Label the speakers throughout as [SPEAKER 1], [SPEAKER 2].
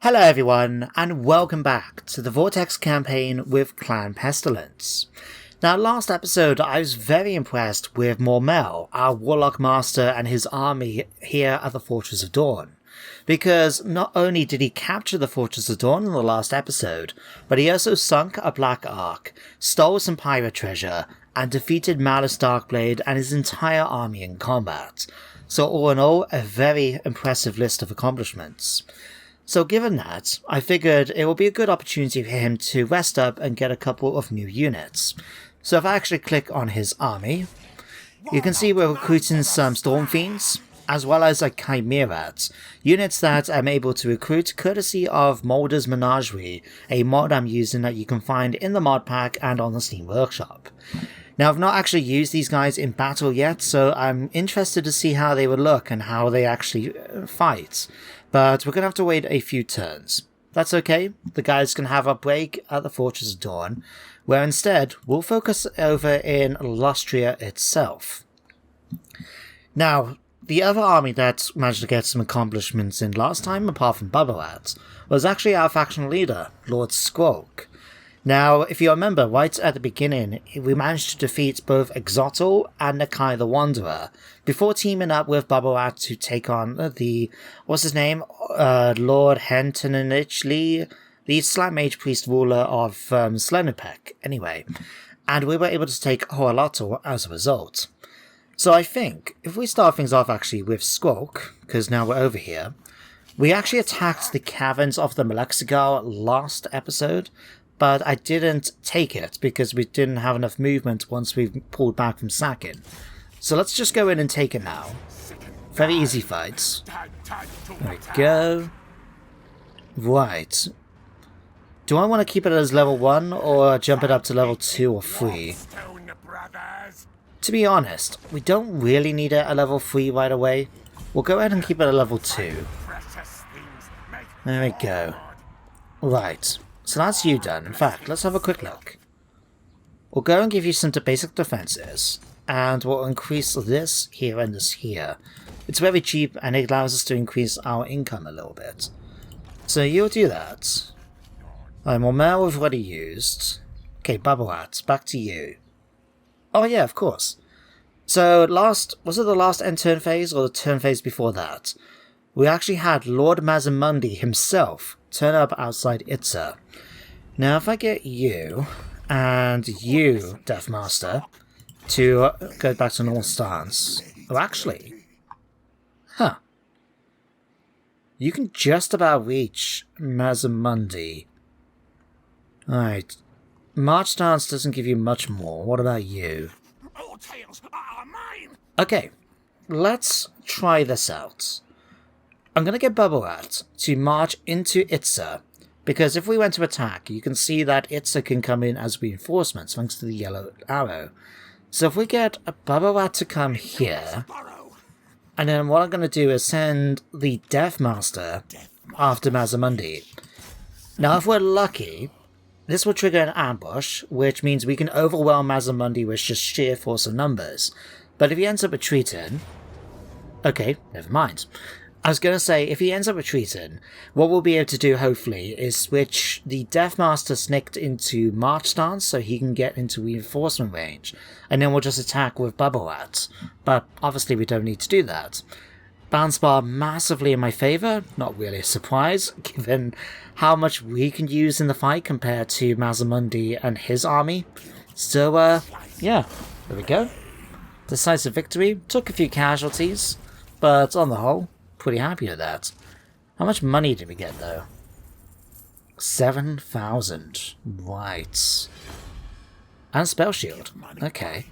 [SPEAKER 1] Hello everyone, and welcome back to the Vortex campaign with Clan Pestilens. Now, last episode I was very impressed with Mormel, our Warlock Master, and his army here at the Fortress of Dawn. Because not only did he capture the Fortress of Dawn in the last episode, but he also sunk a Black Ark, stole some pirate treasure, and defeated Malice Darkblade and his entire army in combat. So all in all, a very impressive list of accomplishments. So given that, I figured it will be a good opportunity for him to rest up and get a couple of new units. So if I actually click on his army, you can see we're recruiting some Storm Fiends, as well as a Chimerads, units that I'm able to recruit courtesy of Molder's Menagerie, a mod I'm using that you can find in the mod pack and on the Steam Workshop. Now, I've not actually used these guys in battle yet, so I'm interested to see how they would look and how they actually fight. But we're going to have to wait a few turns. That's okay, the guys can have a break at the Fortress of Dawn, where instead we'll focus over in Lustria itself. Now, the other army that managed to get some accomplishments in last time, apart from Babalat, was actually our faction leader, Lord Skrolk. Now, if you remember, right at the beginning, we managed to defeat both Exotl and Nakai the Wanderer, before teaming up with Babalat to take on what's his name? Lord Hentonich Lee, the Slant Mage Priest ruler of Slenopec, anyway. And we were able to take Hoalotl as a result. So I think, if we start things off actually with Skrolk, because now we're over here, we actually attacked the caverns of the Malexigar last episode, but I didn't take it because we didn't have enough movement once we pulled back from sacking. So let's just go in and take it now. Very easy fights. There we go. Right. Do I want to keep it as level 1 or jump it up to level 2 or 3? To be honest, we don't really need it at level 3 right away. We'll go ahead and keep it at level 2. There we go. Right. So that's you done. In fact, let's have a quick look. We'll go and give you some basic defenses, and we'll increase this here and this here. It's very cheap, and it allows us to increase our income a little bit. So you'll do that. Mormel we've already used. Okay, Babalat, back to you. Oh yeah, of course. So was it the last end turn phase, or the turn phase before that? We actually had Lord Mazamundi himself turn up outside Itza. Now if I get you, and you, Deathmaster, to go back to normal stance. Oh, actually. Huh. You can just about reach Mazamundi. Alright. March stance doesn't give you much more. What about you?
[SPEAKER 2] All tails are mine.
[SPEAKER 1] Okay. Let's try this out. I'm going to get Babalat to march into Itza, because if we went to attack, you can see that Itza can come in as reinforcements thanks to the yellow arrow. So if we get a Babalat to come here, and then what I'm going to do is send the Deathmaster after Mazamundi. Now if we're lucky, this will trigger an ambush, which means we can overwhelm Mazamundi with just sheer force of numbers. But if he ends up retreating... Okay, never mind. I was going to say, if he ends up retreating, what we'll be able to do, hopefully, is switch the Deathmaster snicked into March stance so he can get into reinforcement range, and then we'll just attack with Babalat. But obviously we don't need to do that. Bounce bar massively in my favour, not really a surprise, given how much we can use in the fight compared to Mazamundi and his army. So, yeah, there we go. Decisive victory, took a few casualties, but on the whole, pretty happy with that. How much money did we get, though? 7,000. Right. And spell shield. Okay.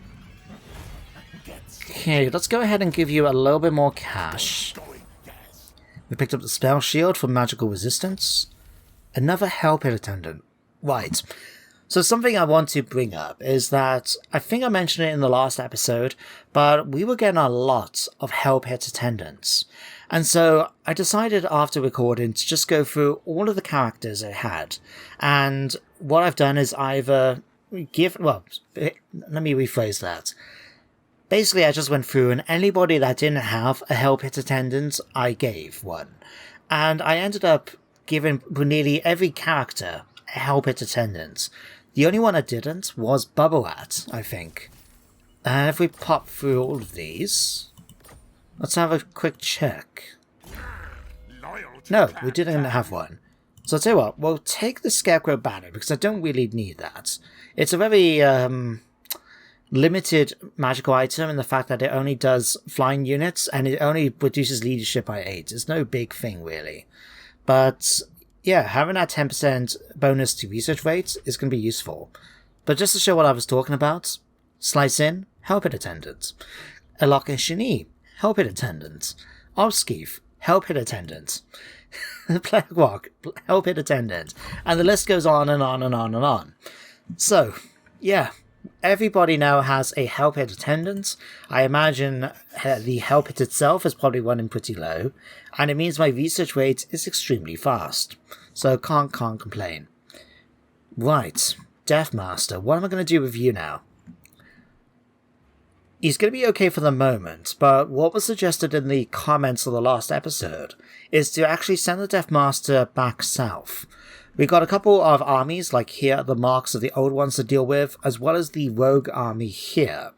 [SPEAKER 1] Okay, let's go ahead and give you a little bit more cash. We picked up the spell shield for magical resistance. Another Hell Pit Attendant. Right. So something I want to bring up is that, I think I mentioned it in the last episode, but we were getting a lot of Hell Pit Attendants. And so I decided after recording to just go through all of the characters I had. And what I've done is either let me rephrase that. Basically, I just went through and anybody that didn't have a Hell Pit Attendant, I gave one. And I ended up given nearly every character a Hellpit attendant. The only one I didn't was Bubbarat, I think. And if we pop through all of these, let's have a quick check. No, we didn't have one. So I'll tell you what, we'll take the Scarecrow banner because I don't really need that. It's a very limited magical item in the fact that it only does flying units and it only reduces leadership by 8. It's no big thing really. But yeah, having that 10% bonus to research rates is going to be useful. But just to show what I was talking about, Slice In, Hellpit Attendant. Elokashini, Hellpit Attendant. Obskeef, Hellpit Attendant. Plague Walk, Hellpit Attendant. And the list goes on and on and on and on. So, yeah, everybody now has a Hellpit Attendant. I imagine the Hellpit itself is probably running pretty low, and it means my research rate is extremely fast. So can't complain. Right, Deathmaster, what am I going to do with you now? He's going to be okay for the moment, but what was suggested in the comments of the last episode is to actually send the Deathmaster back south. We got a couple of armies, like here, the marks of the old ones to deal with, as well as the rogue army here.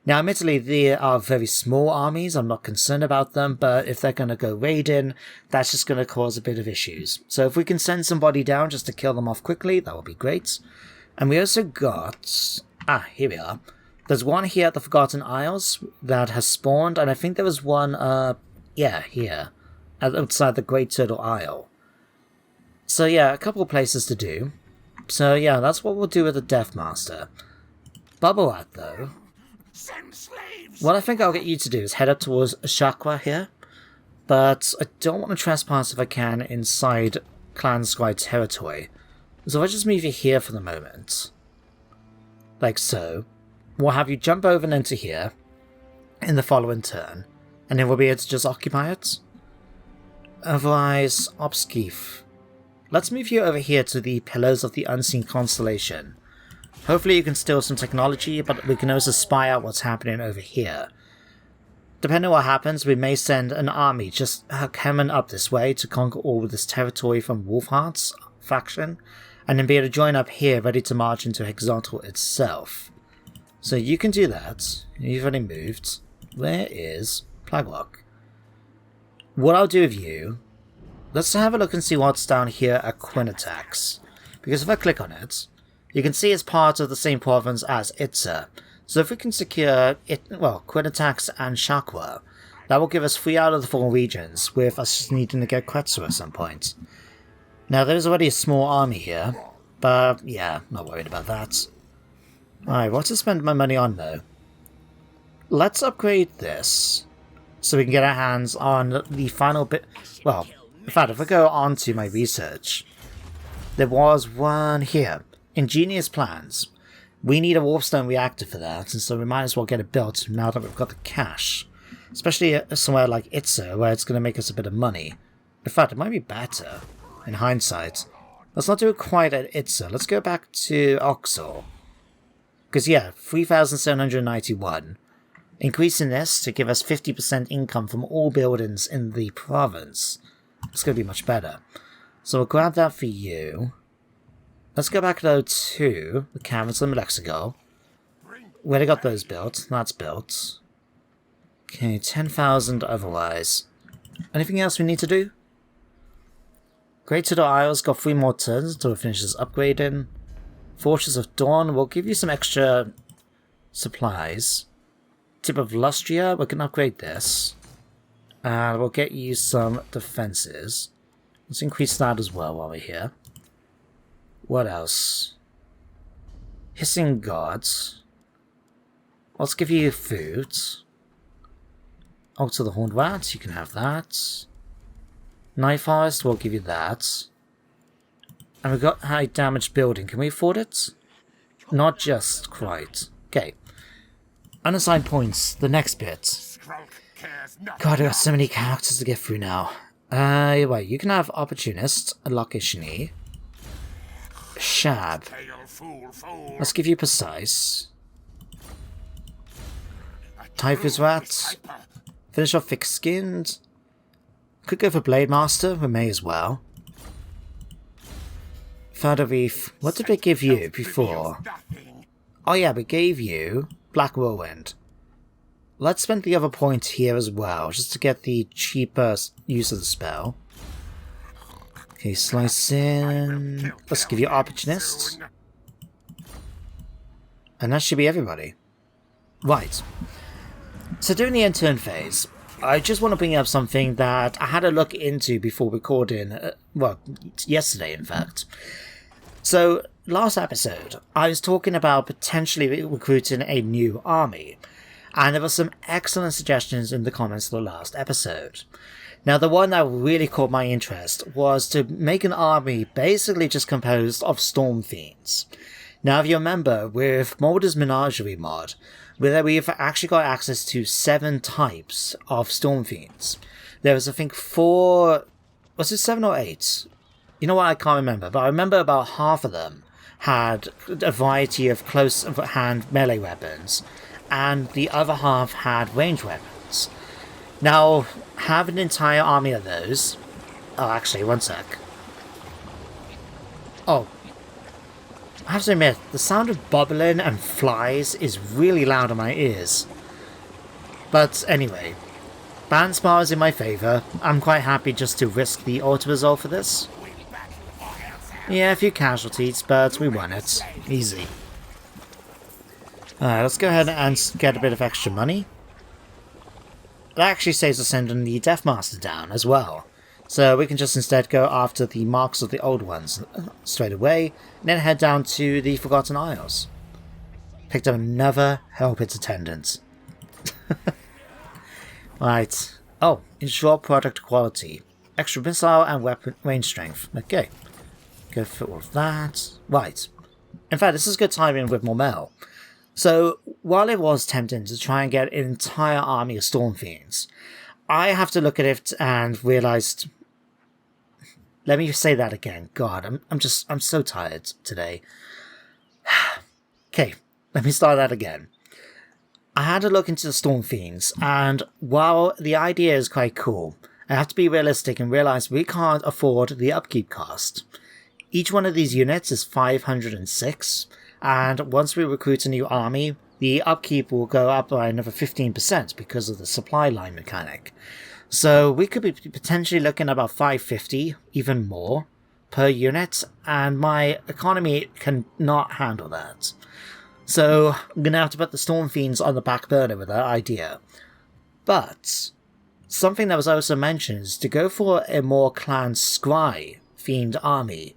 [SPEAKER 1] Now, admittedly, they are very small armies, I'm not concerned about them, but if they're going to go raiding, that's just going to cause a bit of issues. So if we can send somebody down just to kill them off quickly, that would be great. And we also got... here we are. There's one here at the Forgotten Isles that has spawned, and I think there was one, here, outside the Great Turtle Isle. So yeah, a couple of places to do. So yeah, that's what we'll do with the Deathmaster. Bubbarat, though, what I think I'll get you to do is head up towards Chakra here, but I don't want to trespass if I can inside Clan Sky territory. So if I just move you here for the moment, like so, we'll have you jump over and into here in the following turn, and then we'll be able to just occupy it. Otherwise, Obskeef. Let's move you over here to the Pillars of the Unseen Constellation. Hopefully you can steal some technology, but we can also spy out what's happening over here. Depending on what happens, we may send an army just coming up this way to conquer all of this territory from Wolfheart's faction, and then be able to join up here ready to march into Hexatl itself. So you can do that. You've already moved. Where is Plaglock? What I'll do with you... Let's have a look and see what's down here at Quinatax. Because if I click on it, you can see it's part of the same province as Itza. So if we can secure Quinatax and Chakra, that will give us 3 out of the 4 regions, with us just needing to get Quetzal at some point. Now there's already a small army here, but yeah, not worried about that. Alright, what to spend my money on though? Let's upgrade this, so we can get our hands on the final bit. Well, in fact, if I go on to my research, there was one here. Ingenious plans. We need a warpstone reactor for that, and so we might as well get it built now that we've got the cash. Especially somewhere like Itza, where it's going to make us a bit of money. In fact, it might be better, in hindsight. Let's not do it quite at Itza. Let's go back to Oxor. Because yeah, 3,791. Increasing this to give us 50% income from all buildings in the province. It's going to be much better. So we'll grab that for you. Let's go back though to the caverns of Mexico. Where they got those built. That's built. Okay, 10,000 otherwise. Anything else we need to do? Great Turtle Isles got 3 more turns until it finishes upgrading. Fortress of Dawn will give you some extra supplies. Tip of Lustria, we can upgrade this. And we'll get you some defenses. Let's increase that as well while we're here. What else? Hissing Gods. Let's give you food. Altar the Horned Rat, you can have that. Night Forest, we'll give you that. And we've got high damage building. Can we afford it? Not just quite. Okay. Unassigned points, the next bit. God, I've got so many characters to get through now. Wait, you can have Opportunist, Lokishni, Shab. Let's give you Precise. Typhus Rat. Finish off Thick Skinned. Could go for Blade Master, we may as well. Further Reef. What did we give you before? Oh yeah, we gave you Black Whirlwind. Let's spend the other point here as well, just to get the cheaper use of the spell. Okay, slice in. Let's give you Opportunist. And that should be everybody. Right. So during the end turn phase, I just want to bring up something that I had a look into before recording, well, yesterday in fact. So, last episode, I was talking about potentially recruiting a new army, and there were some excellent suggestions in the comments of the last episode. Now, the one that really caught my interest was to make an army basically just composed of Storm Fiends. Now, if you remember, with Molder's Menagerie mod, where we've actually got access to 7 types of Storm Fiends. There was, I think, 4... Was it 7 or 8? You know what, I can't remember, but I remember about half of them had a variety of close-hand melee weapons, and the other half had ranged weapons. Now, have an entire army of those... Oh, actually, one sec. Oh. I have to admit, the sound of bubbling and flies is really loud in my ears. But anyway, balance bar is in my favour. I'm quite happy just to risk the auto-resolve for this. Yeah, a few casualties, but we won it. Easy. Alright, let's go ahead and get a bit of extra money. That actually saves us sending the Deathmaster down as well. So we can just instead go after the marks of the old ones straight away, and then head down to the Forgotten Isles. Picked up another Hellpit attendant. Right. Oh, ensure product quality. Extra missile and weapon range strength. Okay. Go for all of that. Right. In fact, this is good timing with Mormel. So, while it was tempting to try and get an entire army of Storm Fiends, I have to look at it and realised... Let me say that again. God, I'm so tired today. Okay, let me start that again. I had a look into the Storm Fiends, and while the idea is quite cool, I have to be realistic and realise we can't afford the upkeep cost. Each one of these units is 506, and once we recruit a new army, the upkeep will go up by another 15% because of the supply line mechanic. So we could be potentially looking at about 550, even more, per unit, and my economy cannot handle that. So I'm going to have to put the Storm Fiends on the back burner with that idea. But something that was also mentioned is to go for a more Clan Scry themed army,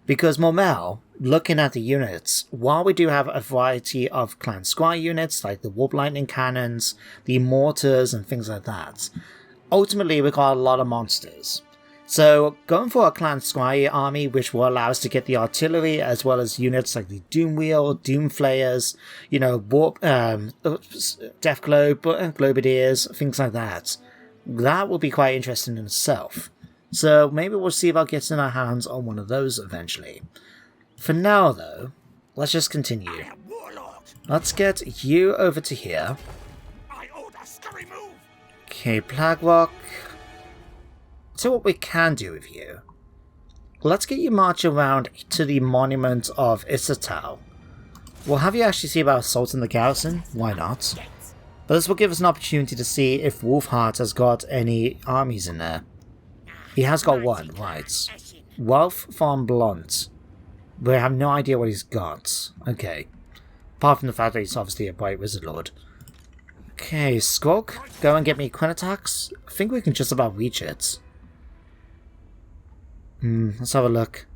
[SPEAKER 1] because Mormel, looking at the units, while we do have a variety of Clan Scry units like the Warp Lightning Cannons, the Mortars and things like that, ultimately we got a lot of monsters. So going for a Clan Scry army which will allow us to get the artillery as well as units like the Doom Wheel, Doom Flayers, you know, Warp, Death Globe, Globadiers, things like that. That will be quite interesting in itself. So maybe we'll see about getting our hands on one of those eventually. For now though, let's just continue. Let's get you over to here. Okay, Plague Rock. So what we can do with you. Let's get you march around to the monument of Isatal. We'll have you actually see about assaulting the garrison. Why not? But this will give us an opportunity to see if Wolfheart has got any armies in there. He has got one, right. Wealth Farm Blunt. We have no idea what he's got. Okay. Apart from the fact that he's obviously a Bright Wizard Lord. Okay, Skrolk, go and get me Quinn attacks. I think we can just about reach it. Let's have a look.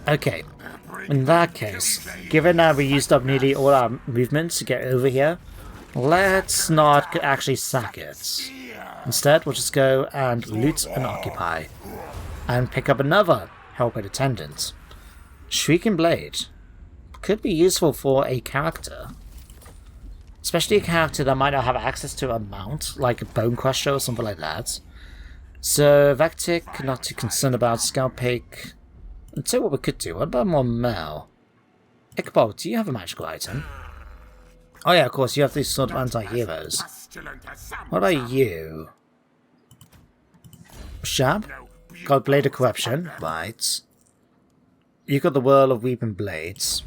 [SPEAKER 1] Okay, in that case, given that we used up nearly all our movements to get over here, let's not actually sack it. Instead, we'll just go and loot and occupy. And pick up another Hellpit attendant. Shrieking Blade. Could be useful for a character. Especially a character that might not have access to a mount, like a Bone Crusher or something like that. So, Vectic, not too concerned about. Scalpake. I'll tell you what we could do. What about Mormel? Ichabod, do you have a magical item? Oh yeah, of course, you have these sort of anti-heroes. What about you? Shab? Got Blade of Corruption. Right. You got the Whirl of Weeping Blades.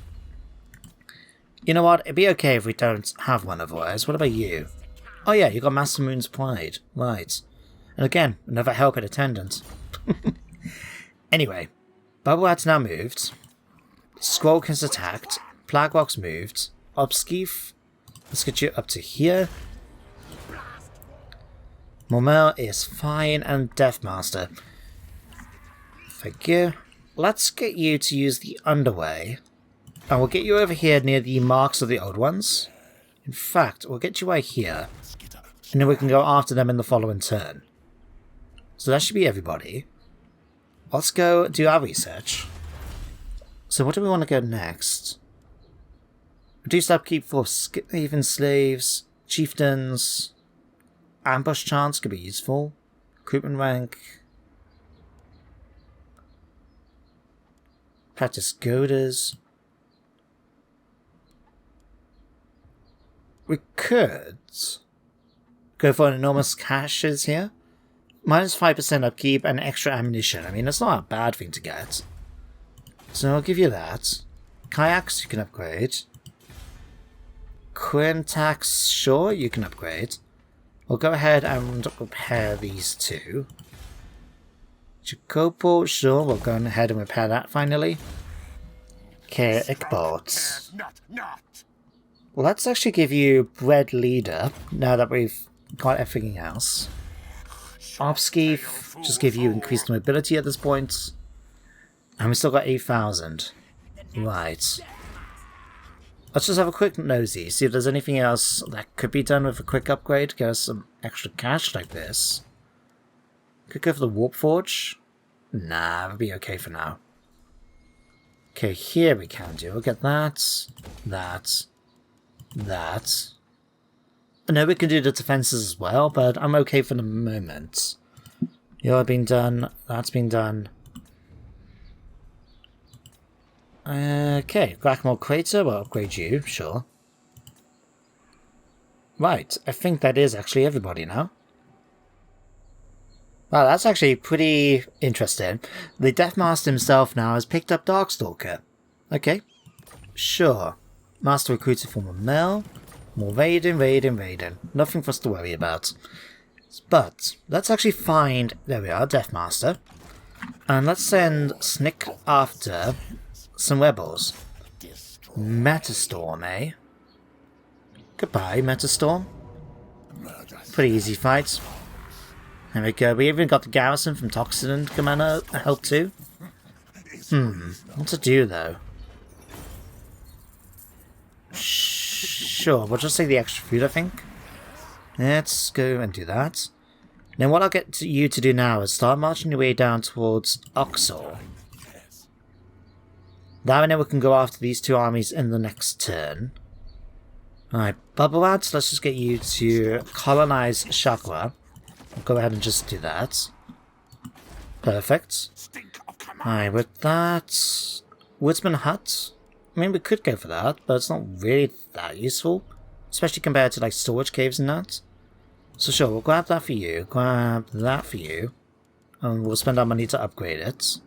[SPEAKER 1] You know what? It'd be okay if we don't have one otherwise. What about you? Oh yeah, you got Master Moon's Pride. Right. And again, another helping attendant. Anyway, Bubblehead's now moved. Skrolk has attacked. Plaguerock's moved. Upskeef, let's get you up to here. Mormel is fine, and Deathmaster. Thank you. Let's get you to use the underway. And we'll get you over here near the marks of the old ones. In fact, we'll get you right here. And then we can go after them in the following turn. So that should be everybody. Let's go do our research. So what do we want to go next? Reduced upkeep for Skaven slaves, chieftains, ambush chance could be useful, recruitment rank, practice goaders. We could go for an enormous caches here. Minus 5% upkeep and extra ammunition. I mean, that's not a bad thing to get. So I'll give you that. Kayaks you can upgrade. Quintax, sure, you can upgrade. We'll go ahead and repair these two. Jacopo, sure, we'll go ahead and repair that finally. Okay, Ickbolt. Let's actually give you Bread Leader, now that we've got everything else. Upskeef, just give you increased mobility at this point. And we still got 8,000. Right. Let's just have a quick nosy, see if there's anything else that could be done with a quick upgrade. Get us some extra cash like this. Could go for the Warp Forge. Nah, it'll be okay for now. Okay, here we can do. We'll get that. That. I know we can do the defenses as well, but I'm okay for the moment. You're being done. That's been done. Okay, Grackmore Crater, we'll upgrade you, sure. Right, I think that is actually everybody now. Wow, that's actually pretty interesting. The Deathmaster himself now has picked up Darkstalker. Okay, sure. Master recruited for Mel. More raiding. Nothing for us to worry about. But, let's actually find... There we are, Deathmaster. And let's send Snick after some rebels. Metastorm, eh? Goodbye, Metastorm. Pretty easy fight. There we go. We even got the garrison from Toxin to come and help too. What to do though? Sure, we'll just take the extra food, I think. Let's go and do that. Then what I'll get you to do now is start marching your way down towards Oxor. That way then we can go after these two armies in the next turn. Alright, Bubblewads, let's just get you to colonize Chakra. I'll go ahead and just do that. Perfect. Alright, with that... Woodsman Hut? I mean, we could go for that, but it's not really that useful. Especially compared to, like, storage caves and that. So sure, we'll grab that for you, grab that for you. And we'll spend our money to upgrade it.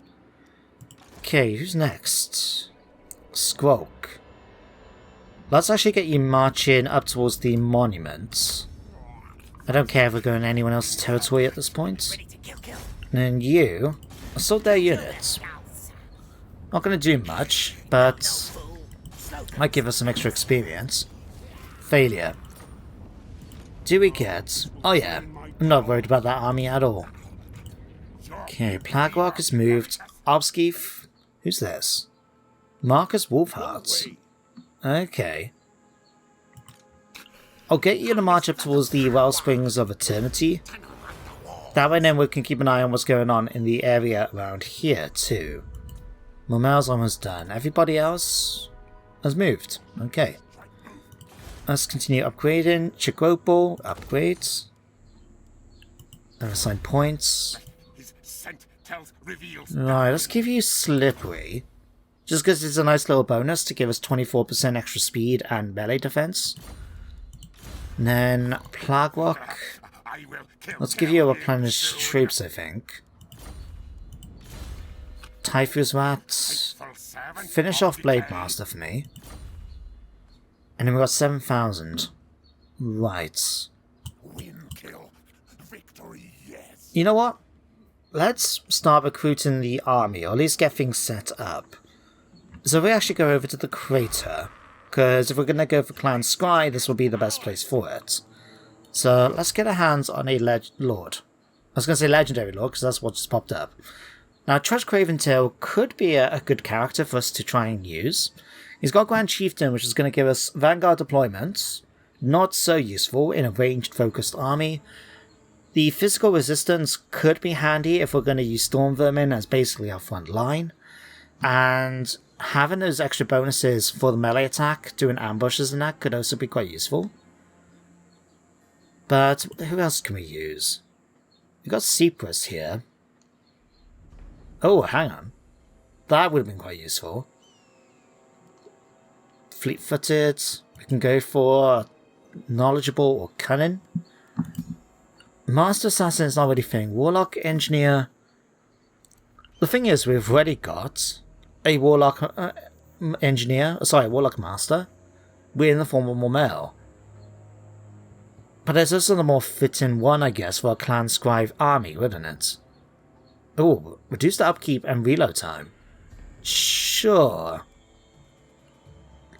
[SPEAKER 1] Okay, who's next? Skrolk. Let's actually get you marching up towards the monument. I don't care if we're going anyone else's territory at this point. And then you, assault their units. Not going to do much, but might give us some extra experience. Failure. Do we get... Oh yeah, I'm not worried about that army at all. Okay, Plaguerock has moved. Obskeef. Who's this? Marcus Wolfhearts. Okay. I'll get you to march up towards the Wellsprings of Eternity. That way then we can keep an eye on what's going on in the area around here too. Mormel's almost done. Everybody else has moved. Okay. Let's continue upgrading. Chikropo, upgrades. And assign points. Right, let's give you Slippery. Just because it's a nice little bonus to give us 24% extra speed and melee defense. And then Plaguerock. Let's give you a replenished troops, I think. Typhus Rat. finish off Blademaster for me. And then we got 7,000. Right.
[SPEAKER 2] Win, kill, victory, yes.
[SPEAKER 1] You know what? Let's start recruiting the army, or at least get things set up. So we actually go over to the crater, because if we're going to go for Clan Sky, this will be the best place for it. So let's get our hands on a Lord. I was going to say Legendary Lord, because that's what just popped up. Now, Trudge Craventail could be a good character for us to try and use. He's got Grand Chieftain, which is going to give us Vanguard deployments. Not so useful in a ranged focused army. The physical resistance could be handy if we're going to use Storm Vermin as basically our front line. And having those extra bonuses for the melee attack, doing ambushes and that, could also be quite useful. But who else can we use? We've got Cyprus here. Oh, hang on. That would have been quite useful. Fleet-footed. We can go for knowledgeable or cunning. Master Assassin is not really a thing. Warlock Engineer. The thing is, we've already got a Warlock Engineer. Sorry, Warlock Master. We're in the form of more male. But there's also the more fitting one, I guess, for a Clan Scribe army, wouldn't it? Oh, reduce the upkeep and reload time. Sure.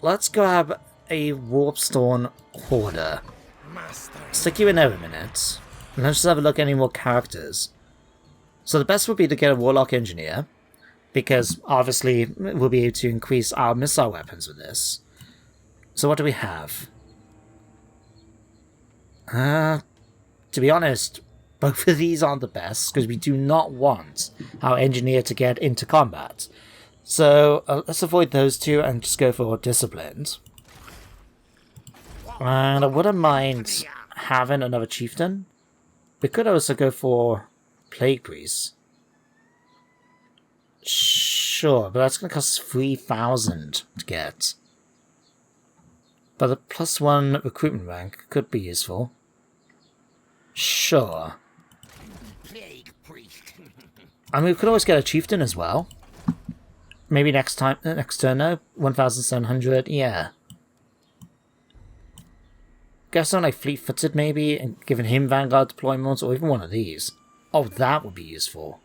[SPEAKER 1] Let's grab a Warpstone Hoarder. Stick you in there a minute. And let's just have a look at any more characters. So the best would be to get a Warlock Engineer, because obviously we'll be able to increase our missile weapons with this. So what do we have? To be honest, both of these aren't the best, because we do not want our Engineer to get into combat. So let's avoid those two and just go for Disciplined. And I wouldn't mind having another Chieftain. We could also go for Plague Priest. Sure, but that's going to cost 3,000 to get. But the +1 recruitment rank could be useful. Sure. I mean, we could always get a Chieftain as well. Maybe next turn, no? 1,700, yeah. Guess something like Fleet-footed maybe, and giving him Vanguard deployments, or even one of these. Oh, that would be useful.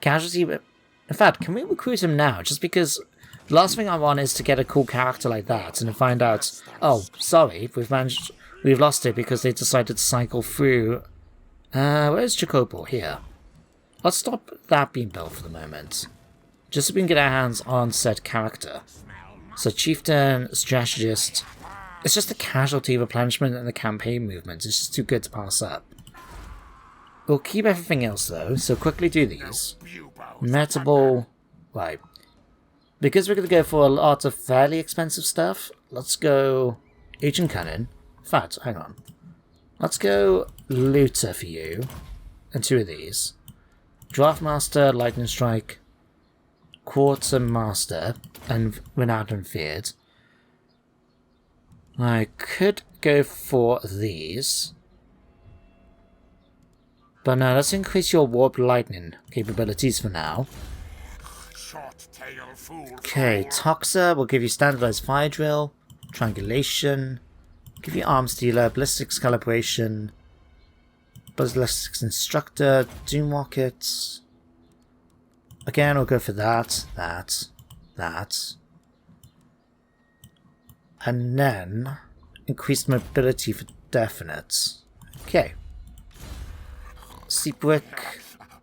[SPEAKER 1] Casualty... In fact, can we recruit him now? Just because the last thing I want is to get a cool character like that, and then find out, oh, sorry, we've lost it because they decided to cycle through... where's Jacopo? Here. Let's stop that being built for the moment. Just so we can get our hands on said character. So Chieftain, Strategist... It's just the casualty replenishment and the campaign movement. It's just too good to pass up. We'll keep everything else though, so quickly do these. Metable... Right. Because we're going to go for a lot of fairly expensive stuff, let's go Agent Cunning. In fact, hang on. Let's go Looter for you. And 2 of these. Draftmaster, Lightning Strike, Quartermaster, and Renowned and Feared. I could go for these. But no, let's increase your Warp Lightning capabilities for now. Okay, Toxa will give you Standardized Fire Drill, Triangulation, give you Arms Dealer, Ballistics Calibration, Ballistics Instructor, Doom Rockets. Again, we'll go for that. And then increased mobility for definite. Okay. Seabrick.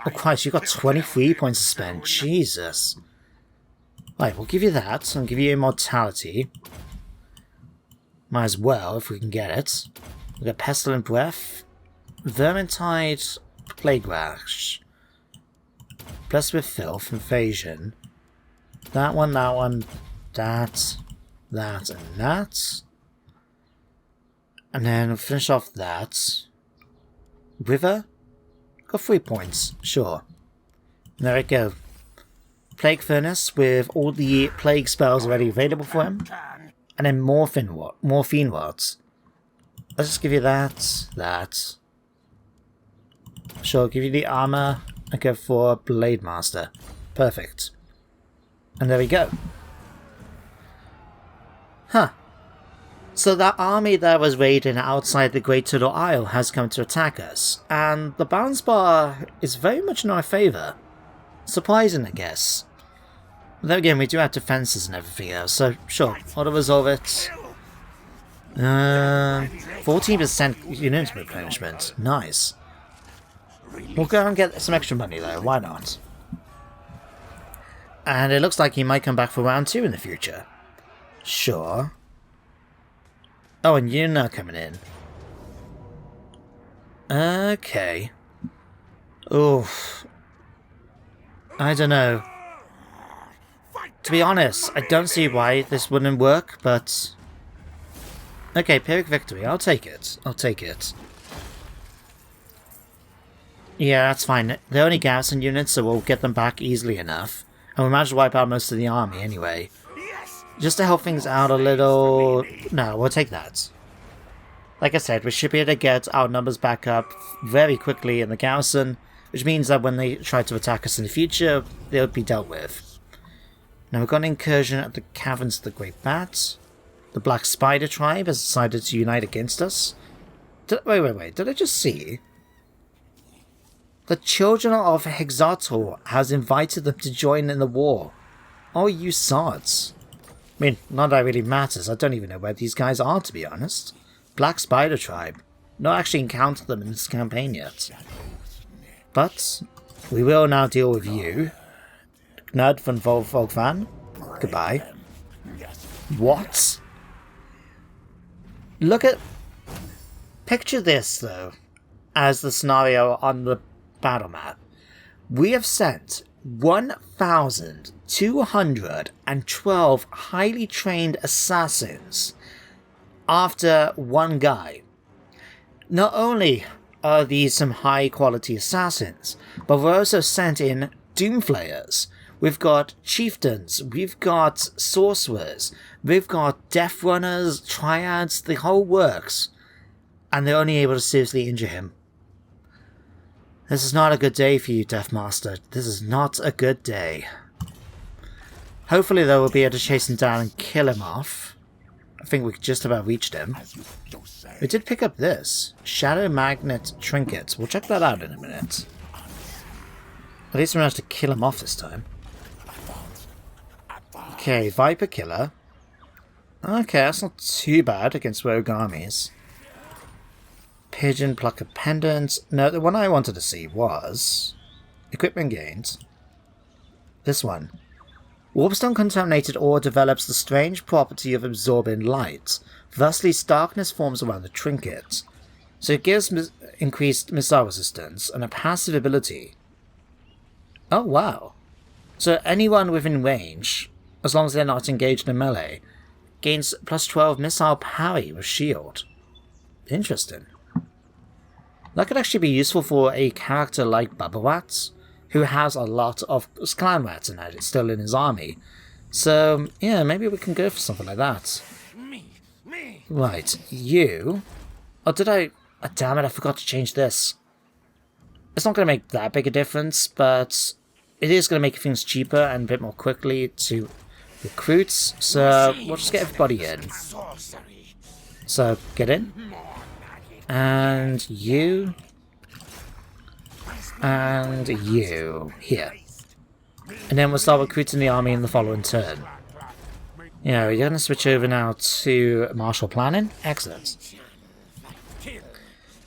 [SPEAKER 1] Oh Christ, you got 23 points to spend. Jesus. Right, we'll give you that. And give you Immortality. Might as well, if we can get it. We've got Pestilent Breath. Vermintide. Plague Rash. Blessed with Filth. Invasion. That one, that. That and that. And then we'll finish off that. River? Got 3 points, sure. There we go. Plague Furnace with all the plague spells already available for him. And then Morphine Rods. Let's just give you that. Sure, give you the armor and go for Blademaster. Perfect. And there we go. Huh. So that army that was raiding outside the Great Turtle Isle has come to attack us, and the balance bar is very much in our favour. Surprising, I guess. But then again, we do have defences and everything else, so sure, auto resolve it. 14% unit replenishment. Nice. We'll go and get some extra money though, why not? And it looks like he might come back for round 2 in the future. Sure. Oh, and you're not coming in. Okay. Oof. I don't know. To be honest, I don't see why this wouldn't work, but... Okay, Pyrrhic victory. I'll take it. I'll take it. Yeah, that's fine. They're only garrison units, so we'll get them back easily enough. And we'll manage to wipe out most of the army anyway. Just to help things out a little... No, we'll take that. Like I said, we should be able to get our numbers back up very quickly in the garrison, which means that when they try to attack us in the future, they'll be dealt with. Now we've got an incursion at the caverns of the Great Bat. The Black Spider tribe has decided to unite against us. Wait, did I just see? The Children of Hexator has invited them to join in the war. Oh, you sods. I mean, not that it really matters. I don't even know where these guys are, to be honest. Black Spider Tribe. Not actually encountered them in this campaign yet. But we will now deal with you. Gnud von Ulthuan. Goodbye. What? Look at... Picture this, though, as the scenario on the battle map. We have sent 1,212 highly trained assassins after one guy. Not only are these some high quality assassins, but we're also sent in Doomflayers. We've got chieftains, we've got sorcerers, we've got death runners, triads, the whole works. And they're only able to seriously injure him. This is not a good day for you, Deathmaster. This is not a good day. Hopefully, though, we'll be able to chase him down and kill him off. I think we just about reached him. We did pick up this. Shadow Magnet Trinket. We'll check that out in a minute. At least we managed to kill him off this time. Okay, Viper Killer. Okay, that's not too bad against rogue armies. Pigeon Plucker Pendant. No, the one I wanted to see was... Equipment gained. This one. Warpstone contaminated ore develops the strange property of absorbing light. Thusly, darkness forms around the trinket. So it gives increased missile resistance and a passive ability. Oh, wow. So anyone within range, as long as they're not engaged in melee, gains plus 12 missile parry with shield. Interesting. That could actually be useful for a character like Bubblewats, who has a lot of clan rats in it, still in his army. So, yeah, maybe we can go for something like that. Right, you... Oh, did I... Oh, damn it, I forgot to change this. It's not going to make that big a difference, but it is going to make things cheaper and a bit more quickly to recruit, so we'll just get everybody in. So, get in. And you. And you. Here. And then we'll start recruiting the army in the following turn. Yeah, we're going to switch over now to martial planning. Excellent.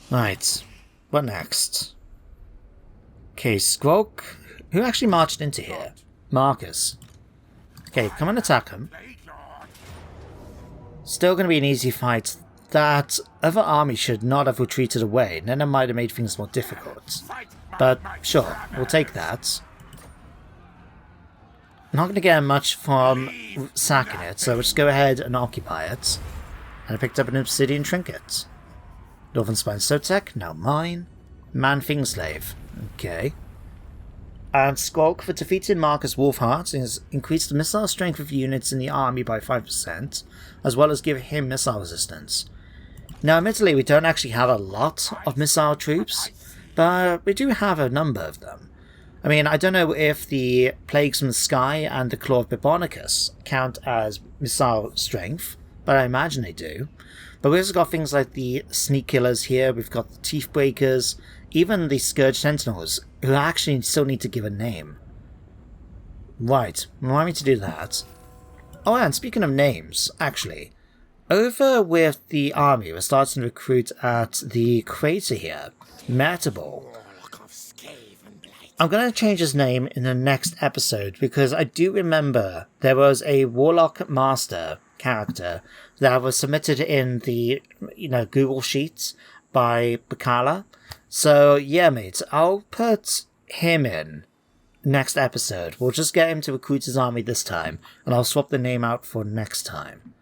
[SPEAKER 1] Right. What next? Okay, Skrolk. Who actually marched into here? Marcus. Okay, come and attack him. Still going to be an easy fight. That other army should not have retreated away, and then it might have made things more difficult. But sure, we'll take that. Not going to get much from sacking it, so we'll just go ahead and occupy it. And I picked up an obsidian trinket. Northern Spine Sotek, now mine. Man-Thing Slave. Okay. And Skrolk, for defeating Marcus Wolfheart, has increased the missile strength of units in the army by 5%, as well as give him missile resistance. Now, admittedly, we don't actually have a lot of missile troops, but we do have a number of them. I mean, I don't know if the Plagues from the Sky and the Claw of Bibonicus count as missile strength, but I imagine they do. But we've also got things like the Sneak Killers here, we've got the Teeth Breakers, even the Scourge Sentinels, who actually still need to give a name. Right, remind me to do that. Oh, and speaking of names, actually, over with the army, we're starting to recruit at the crater here, Metabol. I'm going to change his name in the next episode because I do remember there was a Warlock Master character that was submitted in the Google Sheets by Bacala. So yeah, mate, I'll put him in next episode. We'll just get him to recruit his army this time, and I'll swap the name out for next time.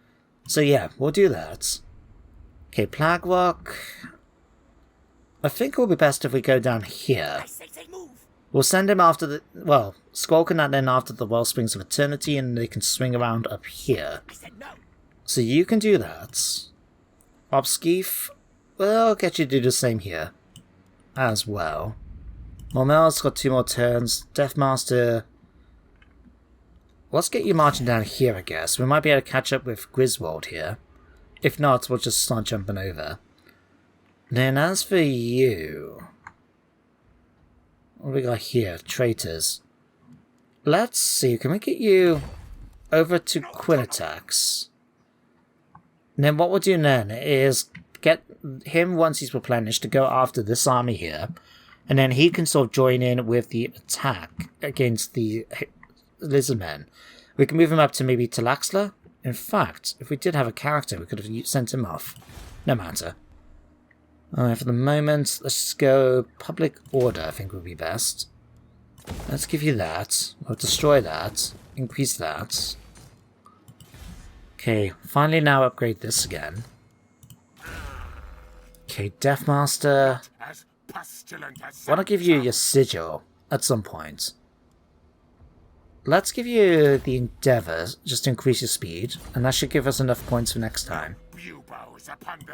[SPEAKER 1] So yeah, we'll do that. Okay, Plague Rock. I think it will be best if we go down here. We'll send him after the... Well, Skrolk can add in after the Wellsprings of Eternity, and they can swing around up here. So you can do that. Obskeef, well, I'll get you to do the same here. As well. Mormel's got 2 more turns. Deathmaster... Let's get you marching down here, I guess. We might be able to catch up with Griswold here. If not, we'll just start jumping over. Then as for you... What do we got here? Traitors. Let's see, can we get you over to Quinitax? And then what we'll do then is get him, once he's replenished, to go after this army here. And then he can sort of join in with the attack against the Lizardmen. We can move him up to maybe Talaxla. In fact, if we did have a character, we could have sent him off. No matter. Alright, for the moment, let's just go Public Order, I think would be best. Let's give you that. We'll destroy that. Increase that. Okay, finally now upgrade this again. Okay, Deathmaster. Why not give you your Sigil at some point? Let's give you the Endeavour, just to increase your speed, and that should give us enough points for next time.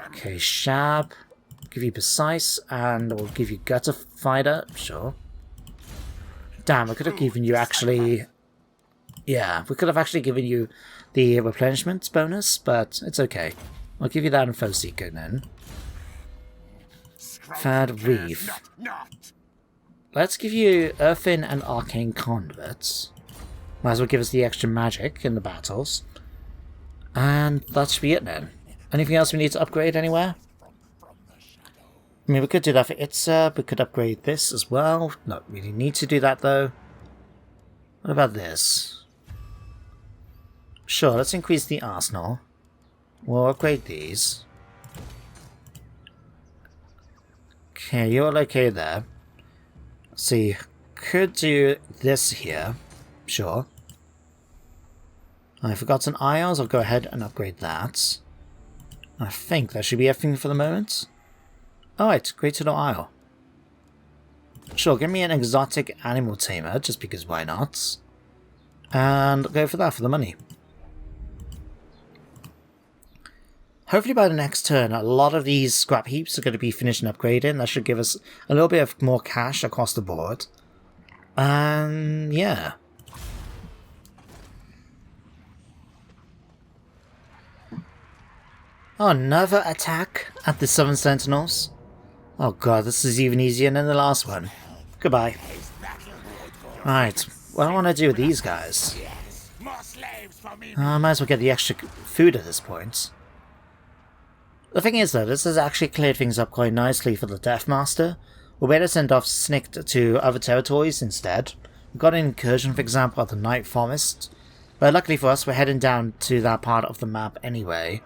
[SPEAKER 1] Okay, Shab. Give you Precise, and we'll give you Gutter Fighter, sure. Damn, I could have given you actually... Yeah, we could have actually given you the replenishment bonus, but it's okay. I'll give you that in Foseeker then. Third Reef. Let's give you Earthen and Arcane Conduits. Might as well give us the extra magic in the battles. And that should be it then. Anything else we need to upgrade anywhere? I mean, we could do that for Itza, we could upgrade this as well. Not really need to do that though. What about this? Sure, let's increase the arsenal. We'll upgrade these. Okay, you're all okay there. Let's see, could do this here. Sure. I forgot some ions, I'll go ahead and upgrade that. I think that should be everything for the moment. Alright, Great Little Isle. Sure, give me an exotic animal tamer, just because why not? And go for that for the money. Hopefully by the next turn, a lot of these scrap heaps are going to be finished and upgraded. That should give us a little bit of more cash across the board. And yeah. Oh, another attack at the Southern Sentinels. Oh god, this is even easier than the last one. Goodbye. Right, what do I want to do with these guys? I might as well get the extra food at this point. The thing is though, this has actually cleared things up quite nicely for the Deathmaster. We'll be able to send off Snicked to other territories instead. We've got an incursion, for example, at the Night Forest. But luckily for us, we're heading down to that part of the map anyway.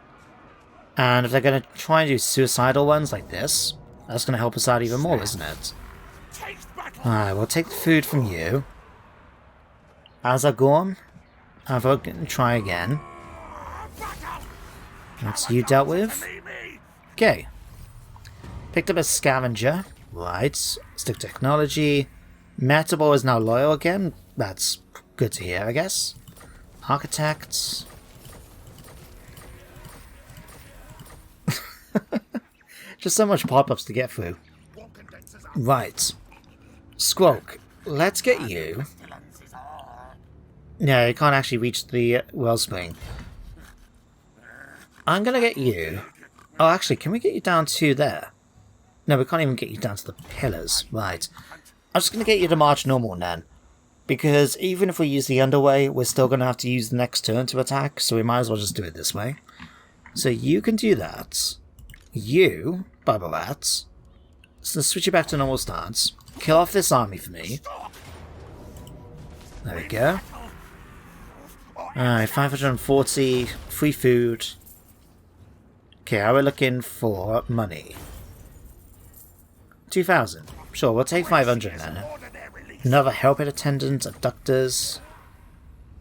[SPEAKER 1] And if they're going to try and do suicidal ones like this, that's going to help us out even more, isn't it? Alright, we'll take the food from you. Azagorn. I'll try again. That's you dealt with. Okay. Picked up a scavenger. Right. Stick technology. Metabol is now loyal again. That's good to hear, I guess. Architects. Just so much pop-ups to get through. Right. Skrolk. let's get you.
[SPEAKER 2] Pestilens is all.
[SPEAKER 1] No, you can't actually reach the wellspring. I'm gonna get you. Oh, actually, can we get you down to there? No, we can't even get you down to the pillars. Right. I'm just gonna get you to march normal then. Because even if we use the underway, we're still gonna have to use the next turn to attack, so we might as well just do it this way. So you can do that. You, Bubble Rats. So let's switch you back to normal stance. Kill off this army for me. There we go. Alright, 540, free food. Okay, how are we looking for money? 2,000. Sure, we'll take 500 then. Another helping attendant, abductors.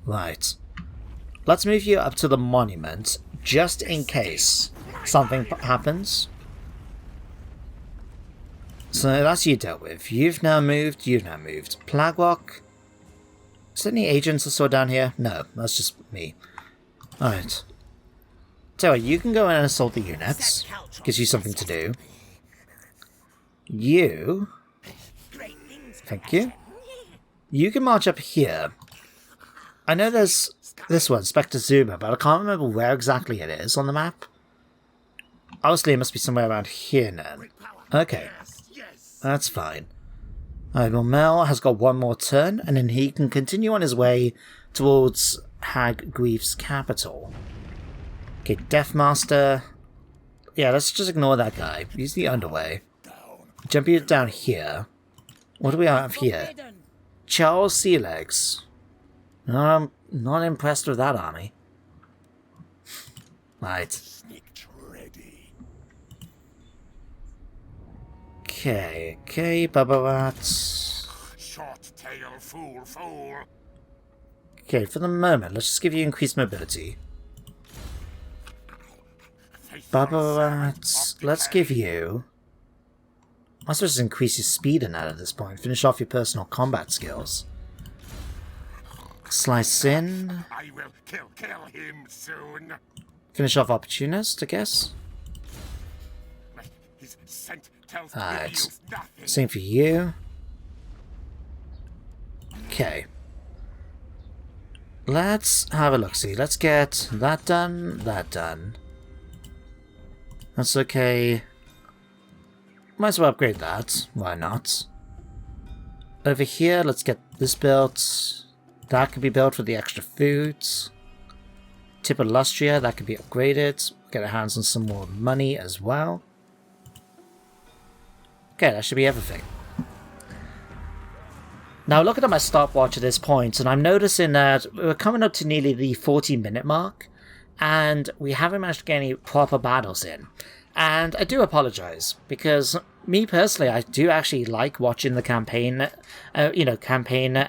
[SPEAKER 1] Right. Let's move you up to the monument, just in case something happens. So that's you dealt with. You've now moved. Plague Rock. Is there any agents I saw down here? No, that's just me. Alright. So you can go in and assault the units. Gives you something to do. You... Thank you. You can march up here. I know there's this one, Spectre Zuma, but I can't remember where exactly it is on the map. Obviously it must be somewhere around here then. Okay. That's fine. Alright, well Mel has got one more turn, and then he can continue on his way towards Hag Grief's capital. Okay, Deathmaster. Yeah, let's just ignore that guy. Use the underway. Jump you down here. What do we have here? Charles Sealegs. I'm not impressed with that army. Right. Okay, Bubba Rats.
[SPEAKER 2] Short tail, fool.
[SPEAKER 1] Okay, for the moment, let's just give you increased mobility. Bubba Rats, let's give you... I suppose just increase your speed in that at this point. Finish off your personal combat skills. Slice in.
[SPEAKER 2] I will kill him soon.
[SPEAKER 1] Finish off opportunist, I guess.
[SPEAKER 2] His scent tells me
[SPEAKER 1] Alright.
[SPEAKER 2] use nothing.
[SPEAKER 1] Same for you. Okay. Let's have a look-see. Let's get that done, that done. That's okay. Might as well upgrade that. Why not? Over here, let's get this built. That can be built for the extra foods. Tip of Lustria, that can be upgraded. Get our hands on some more money as well. Okay, that should be everything. Now, looking at my stopwatch at this point, and I'm noticing that we're coming up to nearly the 40-minute mark, and we haven't managed to get any proper battles in. And I do apologize, because me personally, I do actually like watching the campaign, campaign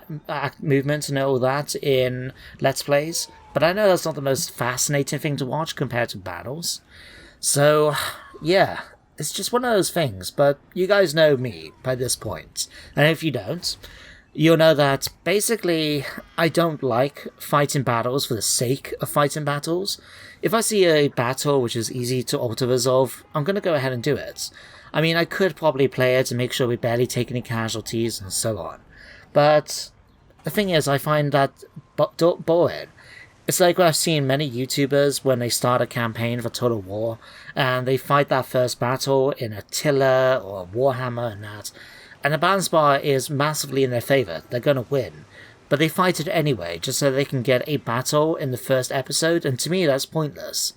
[SPEAKER 1] movements and all that in Let's Plays, but I know that's not the most fascinating thing to watch compared to battles. So, yeah, it's just one of those things, but you guys know me by this point, and if you don't, you'll know that basically I don't like fighting battles for the sake of fighting battles. If I see a battle which is easy to auto-resolve, I'm going to go ahead and do it. I mean, I could probably play it and make sure we barely take any casualties and so on. But the thing is, I find that boring. It's like what I've seen many YouTubers when they start a campaign for Total War, and they fight that first battle in Attila or Warhammer and that, and the balance bar is massively in their favour. They're going to win. But they fight it anyway, just so they can get a battle in the first episode, and to me that's pointless.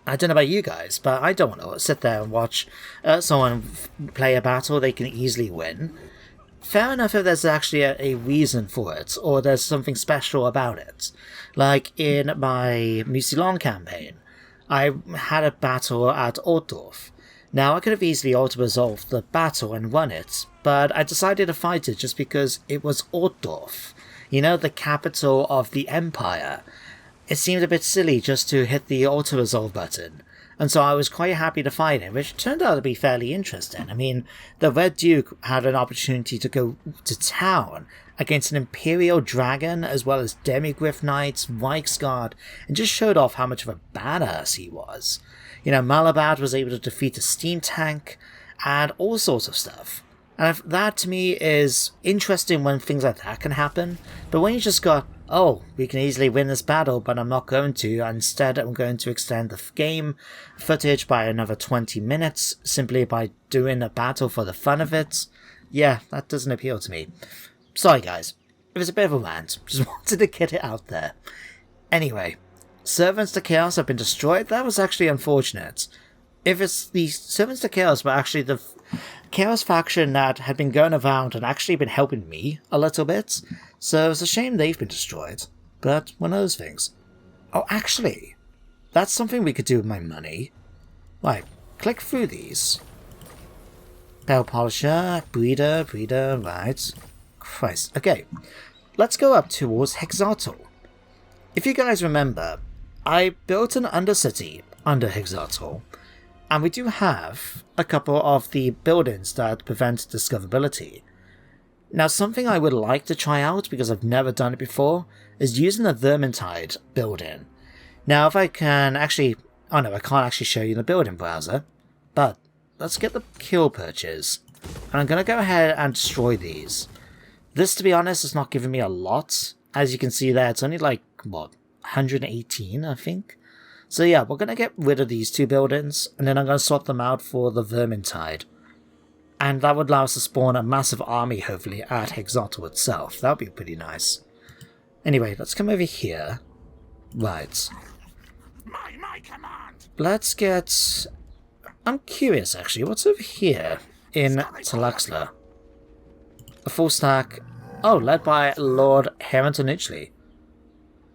[SPEAKER 1] I don't know about you guys, but I don't want to sit there and watch someone play a battle they can easily win. Fair enough if there's actually a reason for it, or there's something special about it. Like in my Mucilon campaign, I had a battle at Altdorf. Now, I could have easily auto-resolved the battle and won it, but I decided to fight it just because it was Altdorf, you know, the capital of the Empire. It seemed a bit silly just to hit the auto-resolve button, and so I was quite happy to fight it, which turned out to be fairly interesting. I mean, the Red Duke had an opportunity to go to town against an Imperial Dragon, as well as Demigryph Knights, Reiksguard, and just showed off how much of a badass he was. You know, Malabad was able to defeat a steam tank, and all sorts of stuff. And that to me is interesting when things like that can happen, but when you just go, oh, we can easily win this battle, but I'm not going to, instead I'm going to extend the game footage by another 20 minutes simply by doing a battle for the fun of it, yeah, that doesn't appeal to me. Sorry guys, it was a bit of a rant, just wanted to get it out there. Anyway, Servants to Chaos have been destroyed. That was actually unfortunate. If it's the Servants to Chaos were actually the Chaos faction that had been going around and actually been helping me a little bit, so it's a shame they've been destroyed. But one of those things. Oh, actually, that's something we could do with my money. Right, click through these. Bell Polisher, Breeder, right. Christ. Okay, let's go up towards Hexatl. If you guys remember, I built an Undercity under Hexatl, and we do have a couple of the buildings that prevent discoverability. Now, something I would like to try out, because I've never done it before, is using the Vermintide building. Now, if I can actually... Oh no, I can't actually show you the building browser, but let's get the kill purchase. And I'm going to go ahead and destroy these. This, to be honest, is not giving me a lot. As you can see there, it's only like, what, 118, I think? So yeah, we're going to get rid of these two buildings, and then I'm going to swap them out for the Vermintide. And that would allow us to spawn a massive army, hopefully, at Hexatl itself. That would be pretty nice. Anyway, let's come over here. Right.
[SPEAKER 2] My command.
[SPEAKER 1] Let's get... I'm curious, actually. What's over here in Talaxla? A full stack... Oh, led by Lord Harrington Ridgely.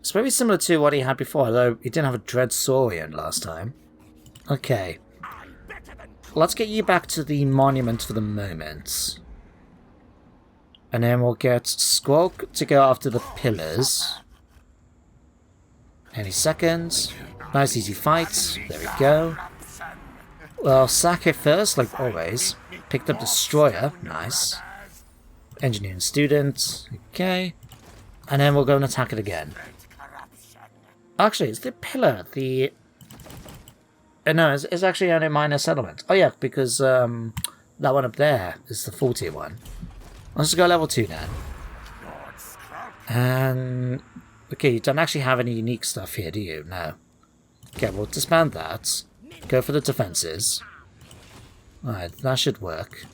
[SPEAKER 1] It's very similar to what he had before, although he didn't have a Dread Saurian last time. Okay. Let's get you back to the monument for the moment. And then we'll get Skrolk to go after the pillars. Any second. Nice easy fight. There we go. Well, sack it first, like always. Picked up Destroyer. Nice. Engineering student. Okay. And then we'll go and attack it again. Actually, it's the pillar. The... no, it's actually only a minor settlement. Oh yeah, because that one up there is the 40 one. Let's go level 2 then. And... okay, you don't actually have any unique stuff here, do you? No. Okay, we'll disband that. Go for the defenses. Alright, that should work.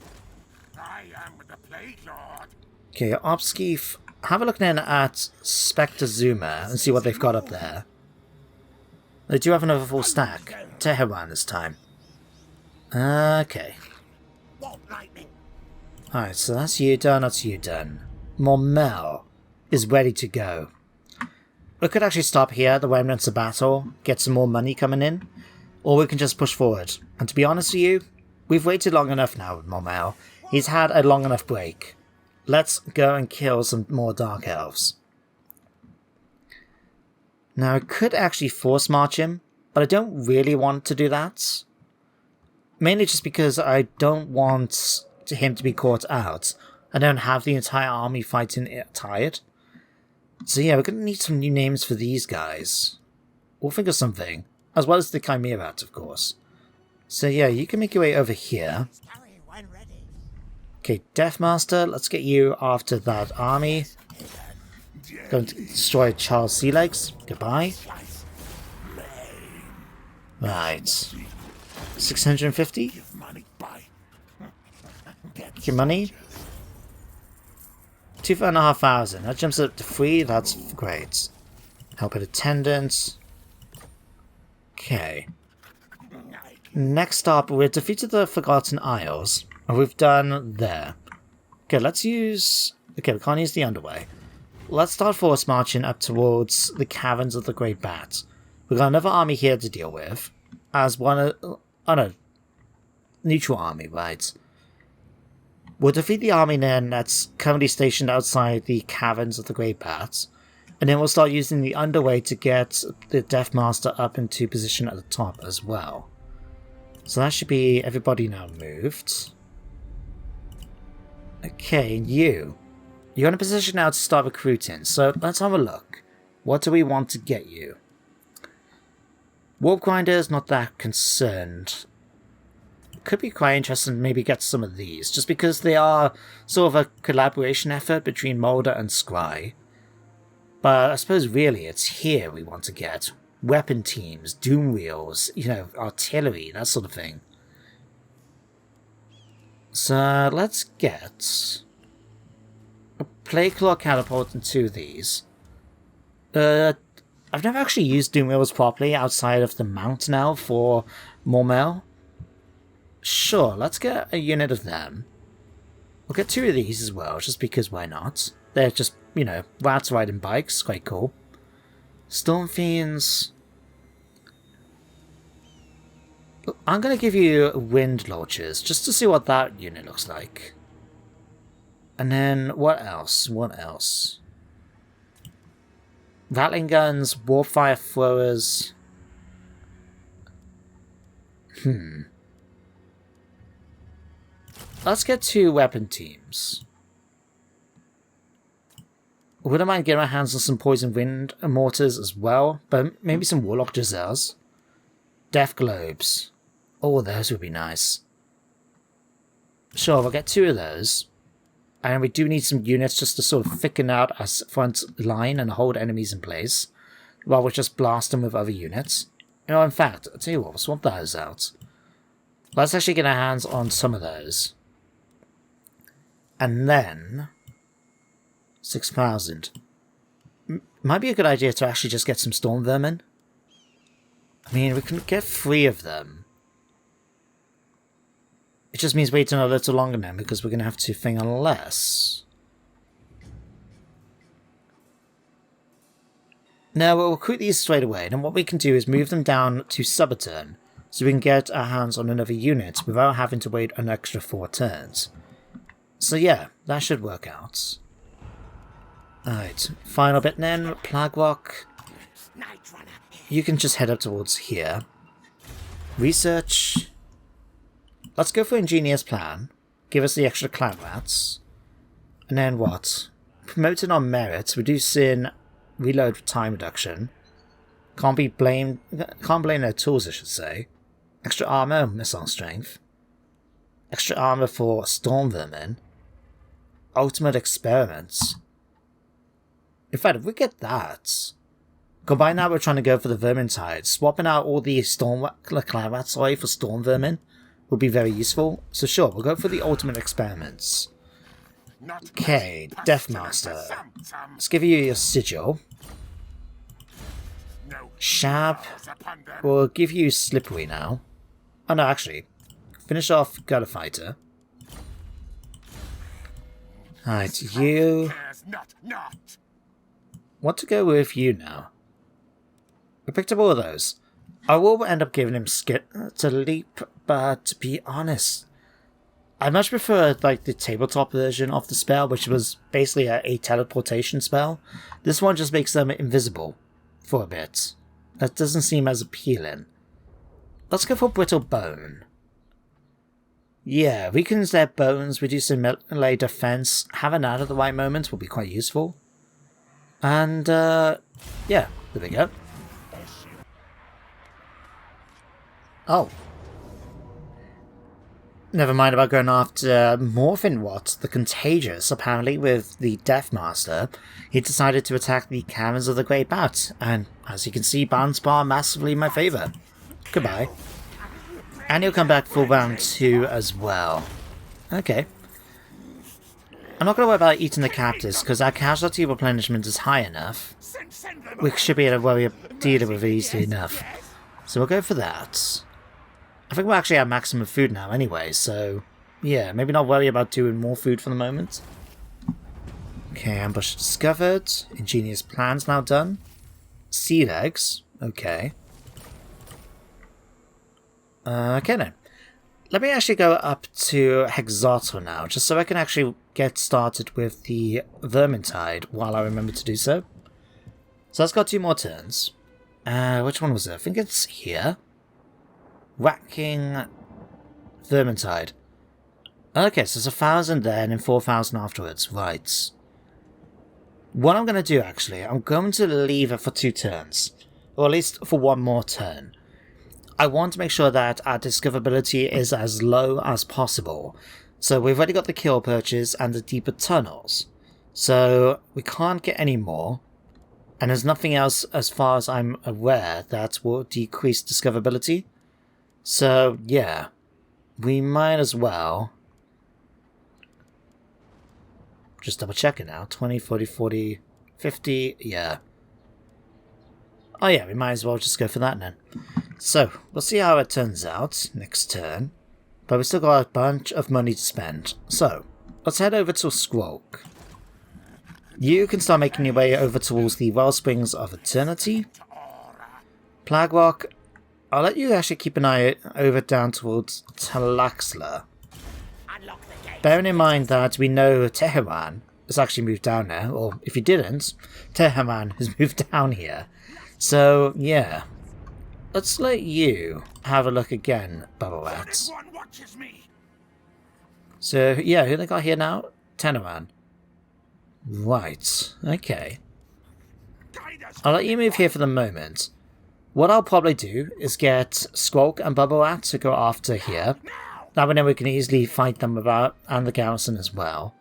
[SPEAKER 1] Okay, Opskeef, have a look then at Spectre Zuma and see what they've got up there. They do have another full stack. Teheran this time. Okay. Alright, so that's you done, that's you done. Mormel is ready to go. We could actually stop here at the remnants of battle, get some more money coming in, or we can just push forward. And to be honest with you, we've waited long enough now with Mormel. He's had a long enough break. Let's go and kill some more Dark Elves. Now, I could actually force march him, but I don't really want to do that. Mainly just because I don't want him to be caught out. I don't have the entire army fighting tired. So yeah, we're going to need some new names for these guys. We'll think of something. As well as the Chimerat, of course. So yeah, you can make your way over here. Okay, Deathmaster, let's get you after that army. Going to destroy Charles Sealegs. Goodbye. Right. 650? Your money? 2,500. That jumps up to 3. That's great. Help at attendance. Okay. Next up, we've defeated the Forgotten Isles. And we've done there. Okay, let's use... okay, we can't use the underway. Let's start force marching up towards the caverns of the Great Bat. We've got another army here to deal with. As one of... oh no. Neutral army, right. We'll defeat the army then that's currently stationed outside the caverns of the Great Bat. And then we'll start using the underway to get the Deathmaster up into position at the top as well. So that should be everybody now moved. Okay, you. You're in a position now to start recruiting, so let's have a look. What do we want to get you? Warp Grinder's not that concerned. could be quite interesting to maybe get some of these, just because they are sort of a collaboration effort between Mulder and Scry. But I suppose really it's here we want to get weapon teams, doom wheels, artillery, that sort of thing. So let's get a Plague Claw catapult and 2 of these. I've never actually used doom wheels properly outside of the mount now for more mail. Sure, let's get a unit of them. We'll get 2 of these as well, just because why not? They're just, rats riding bikes, quite cool. Storm Fiends. I'm going to give you wind launchers, just to see what that unit looks like. And then, what else? What else? Rattling guns, warp fire throwers. Let's get 2 weapon teams. Wouldn't mind getting my hands on some poison wind mortars as well, but maybe some warlock gazelles. Death globes. Oh, those would be nice. Sure, we'll get 2 of those. And we do need some units just to sort of thicken out our front line and hold enemies in place, while we just blast them with other units. In fact, I'll tell you what, we'll swap those out. Let's actually get our hands on some of those. And then 6,000. Might be a good idea to actually just get some storm vermin. I mean, we can get 3 of them. It just means waiting a little longer now because we're going to have to thing on less. Now we'll recruit these straight away, and what we can do is move them down to subaltern, so we can get our hands on another unit without having to wait an extra 4 turns. So yeah, that should work out. Alright, final bit then, Plague Rock. You can just head up towards here. Research. Let's go for Engineer's Plan. Give us the extra clan rats. And then what? Promoted on merit, reducing reload time reduction. Can't blame their tools, I should say. Extra armor, missile strength. Extra armor for storm vermin. Ultimate experiments. In fact, if we get that, combine that with trying to go for the Vermintide, swapping out all the clan rats for storm vermin would be very useful. So sure, we'll go for the ultimate experiments. Okay, Deathmaster. Let's give you your sigil. Shab. We'll give you Slippery now. Oh no, actually. Finish off Gutter Fighter. Alright, you. Want to go with you now. We picked up all of those. I will end up giving him Skit to leap, but to be honest, I much prefer the tabletop version of the spell, which was basically a teleportation spell. This one just makes them invisible for a bit. That doesn't seem as appealing. Let's go for Brittle Bone. Yeah, weakens their bones, reducing melee defense. Having that at the right moment will be quite useful. And, yeah, there we go. Oh. Never mind about going after Morphin Watt, the Contagious. Apparently, with the Deathmaster, he decided to attack the caverns of the Great Bat, and as you can see, Barnspar massively in my favour. Goodbye. And he'll come back for round 2 as well. Okay. I'm not going to worry about eating the captives, because our casualty replenishment is high enough. We should be able to deal with it easily enough. So we'll go for that. I think we're actually at maximum food now anyway, so yeah, maybe not worry about doing more food for the moment. Okay, ambush discovered. Ingenious plans now done. Seed eggs. Okay. Okay then. Let me actually go up to Hexator now, just so I can actually get started with the Vermintide while I remember to do so. So that's got 2 more turns. Which one was it? I think it's here. Whacking Vermintide. Okay, so it's 1,000 there and then 4,000 afterwards. Right. What I'm going to do, actually, I'm going to leave it for 2 turns. Or at least for 1 more turn. I want to make sure that our discoverability is as low as possible. So we've already got the kill perches and the deeper tunnels. So we can't get any more. And there's nothing else, as far as I'm aware, that will decrease discoverability. So, yeah. We might as well... just double check it now. 20, 40, 40, 50, yeah. Oh yeah, we might as well just go for that then. So, we'll see how it turns out next turn. But we've still got a bunch of money to spend. So, let's head over to Skrolk. You can start making your way over towards the Wellsprings of Eternity. Plague Rock, I'll let you actually keep an eye over down towards Talaxla. Bearing in mind that we know Tehran has actually moved down there, or if you didn't, Tehran has moved down here. So, yeah. Let's let you have a look again, Babarat. So, yeah, who they got here now? Tehran. Right, okay. I'll let you move here for the moment. What I'll probably do is get Skrolk and Babarat to go after here. That way then we can easily fight them about, and the garrison as well.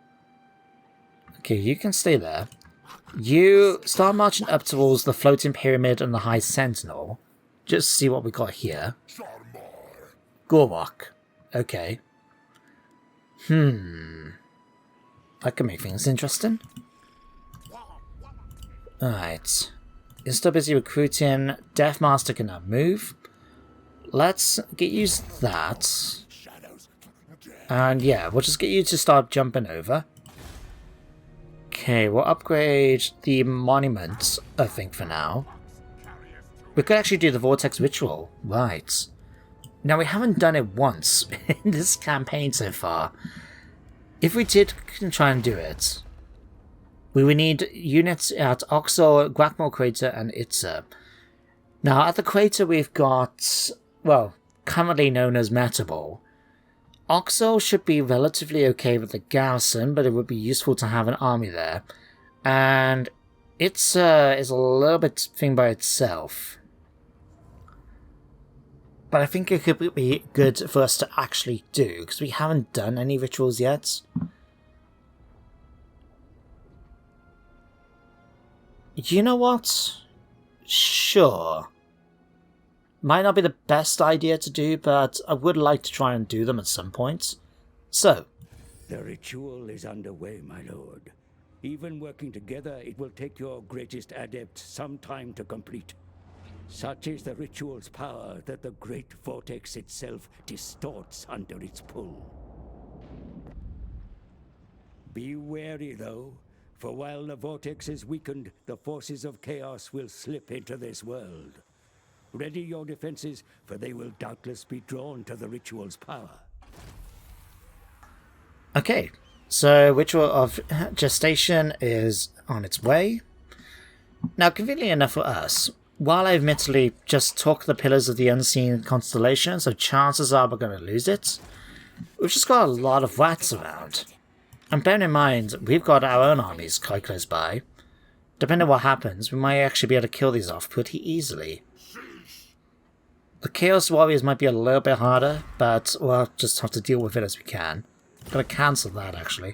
[SPEAKER 1] Okay, you can stay there. You start marching up towards the floating pyramid and the high sentinel. Just see what we got here. Gorok. Okay. That could make things interesting. Alright. You're still busy recruiting. Deathmaster can now move. Let's get used to that. And yeah, we'll just get you to start jumping over. Okay, we'll upgrade the monument, I think, for now. We could actually do the Vortex Ritual. Right. Now, we haven't done it once in this campaign so far. If we did try and do it, we would need units at Oxor, Guacmore Crater, and Itza. Now, at the crater we've got, well, currently known as Metabol. Oxor should be relatively okay with the garrison, but it would be useful to have an army there. And Itza is a little bit thing by itself. But I think it could be good for us to actually do, because we haven't done any rituals yet. You know what? Sure. Might not be the best idea to do, but I would like to try and do them at some point. So.
[SPEAKER 3] The ritual is underway, my lord. Even working together, it will take your greatest adept some time to complete. Such is the ritual's power that the Great Vortex itself distorts under its pull. Be wary, though, for while the Vortex is weakened, the forces of chaos will slip into this world. Ready your defenses, for they will doubtless be drawn to the ritual's power.
[SPEAKER 1] Okay, so Ritual of Gestation is on its way. Now, conveniently enough for us, while I admittedly just took the Pillars of the Unseen Constellation, so chances are we're going to lose it, we've just got a lot of rats around. And bearing in mind, we've got our own armies quite close by. Depending on what happens, we might actually be able to kill these off pretty easily. The Chaos Warriors might be a little bit harder, but we'll just have to deal with it as we can. I'm going to cancel that, actually.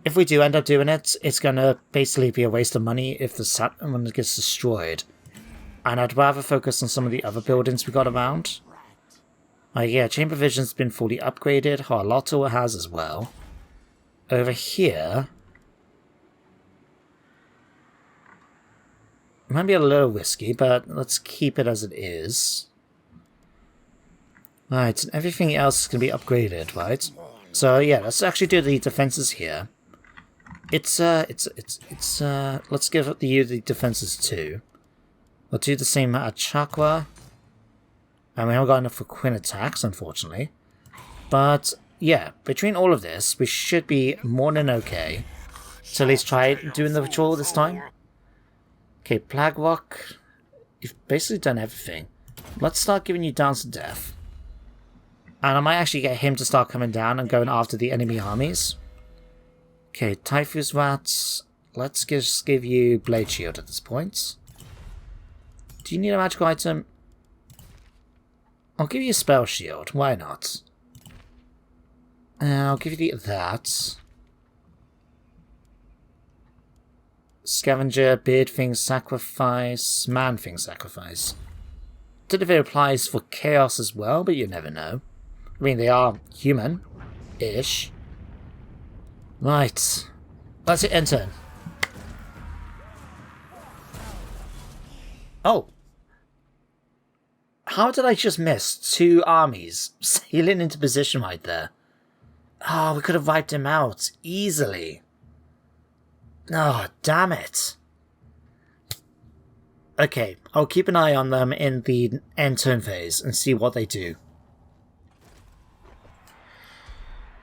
[SPEAKER 1] If we do end up doing it, it's going to basically be a waste of money if when it gets destroyed. And I'd rather focus on some of the other buildings we got around. Yeah, Chamber Vision's been fully upgraded. Harlotto has as well. Over here... it might be a little risky, but let's keep it as it is. Right, and everything else is going to be upgraded, right? So yeah, let's actually do the defenses here. Let's give you the defenses too. We'll do the same at Chakra. And we haven't got enough for Quinn attacks, unfortunately. But yeah, between all of this, we should be more than okay. So at least try doing the ritual this time. Okay, Plague Rock. You've basically done everything. Let's start giving you Dance to Death. And I might actually get him to start coming down and going after the enemy armies. Okay, Typhus Rats. Let's just give you Blade Shield at this point. Do you need a magical item? I'll give you a spell shield. Why not? I'll give you that. Scavenger, beard thing sacrifice, man thing sacrifice. Don't know if it applies for chaos as well, but you never know. I mean, they are human-ish. Right. Let's hit enter. Oh. How did I just miss 2 armies sailing into position right there? Oh, we could have wiped him out easily. Oh, damn it. Okay, I'll keep an eye on them in the end turn phase and see what they do.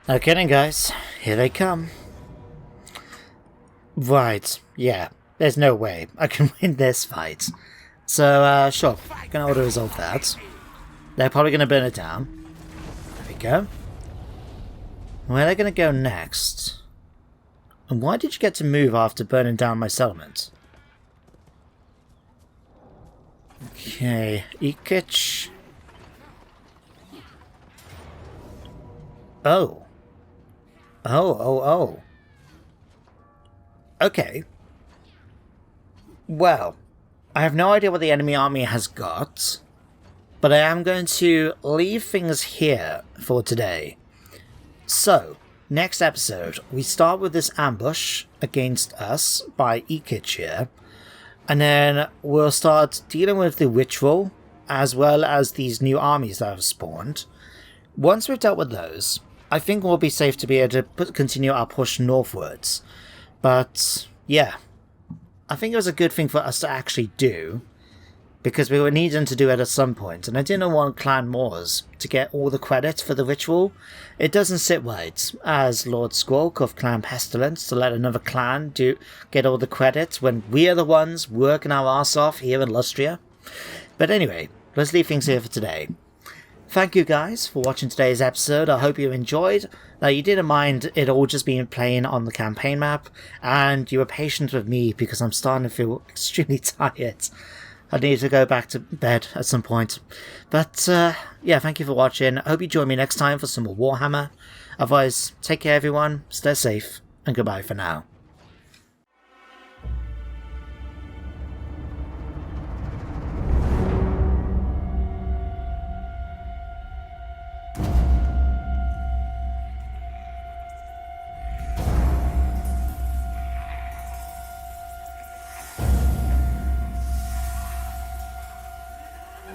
[SPEAKER 1] Okay then guys, here they come. Right, yeah, there's no way I can win this fight. So, sure, gonna auto-resolve that. They're probably gonna burn it down. There we go. Where are they gonna go next? And why did you get to move after burning down my settlement? Okay, Ikich. Oh. Oh. Okay. Well, I have no idea what the enemy army has got, but I am going to leave things here for today. So, next episode, we start with this ambush against us by Ikich here, and then we'll start dealing with the ritual, as well as these new armies that have spawned. Once we've dealt with those, I think we'll be safe to be able to continue our push northwards. But, yeah, I think it was a good thing for us to actually do, because we were needing to do it at some point, and I didn't want Clan Moors to get all the credit for the ritual. It doesn't sit right as Lord Skrolk of Clan Pestilens to let another clan get all the credit when we are the ones working our arse off here in Lustria. But anyway, let's leave things here for today. Thank you guys for watching today's episode. I hope you enjoyed, that you didn't mind it all just being playing on the campaign map, and you were patient with me because I'm starting to feel extremely tired. I need to go back to bed at some point. But, yeah, thank you for watching. I hope you join me next time for some more Warhammer. Otherwise, take care everyone, stay safe, and goodbye for now.